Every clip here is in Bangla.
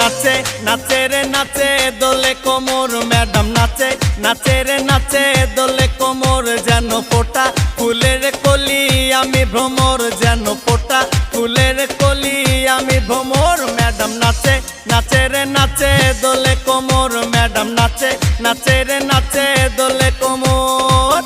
নাচে নাচে রে নাচে দোলে কোমর ম্যাডাম নাচে নাচে রে নাচে দোলে কোমর যেন ফোটা ফুলের কলি আমি ভ্রমর যেন ফোটা ফুলের কলি আমি ভ্রমর ম্যাডাম নাচে নাচে রে নাচে দোলে কোমর ম্যাডাম নাচে নাচে রে নাচে দোলে কোমর।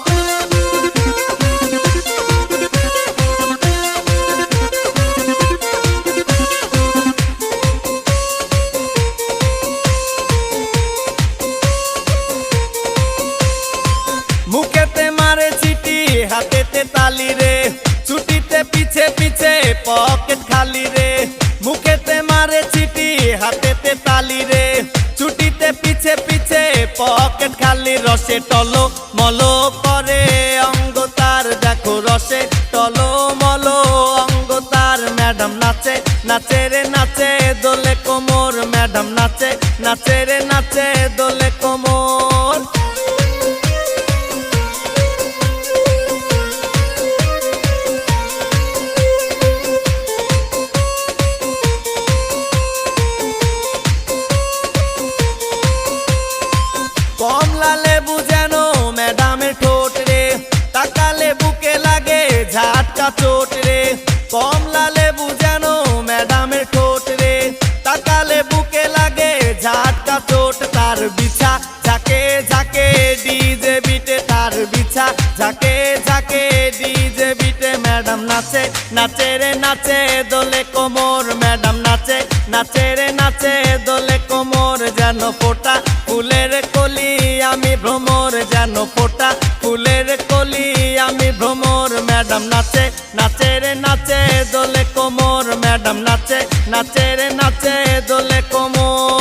মুখেতে মারে চিঠি হাতেতে তালি রে ছুটিতে পিছে পিছে পকেট খালি রে মুখেতে মারে চিঠি হাতেতে তালি রে ছুটিতে পিছে পিছে পকেট খালি রসে টলো মলো করে অঙ্গ তার দেখো রসে টলো মলো অঙ্গ তার ম্যাডাম নাচে নাচে রে নাচে দোলে কোমর ম্যাডাম নাচে নাচে রে নাচে দোলে কোমর। কমলা লেবু যেন ম্যাডামের ঠোঁট রে তাকালে বুকে লাগে ঝাটকা চোট রে কমলা লেবু যেন ম্যাডামের ঠোঁট রে তাকালে বুকে লাগে ঝাটকা চোট তার বিছা ঝাঁকে ঝাঁকে ডিজে বিটে তার বিছা ঝাঁকে ঝাঁকে ডিজে বিটে ম্যাডাম নাচে নাচে রে নাচে দোলে কোমর ম্যাডাম নাচে নাচে রে নাচে দোলে কোমর যেন ফোটা ফুলের কলি আমি ভ্রমর যেন ফোটা ফুলের কলি আমি ভ্রমর ম্যাডাম নাচে নাচে রে নাচে দোলে কোমর ম্যাডাম নাচে নাচে রে নাচে দোলে কোমর।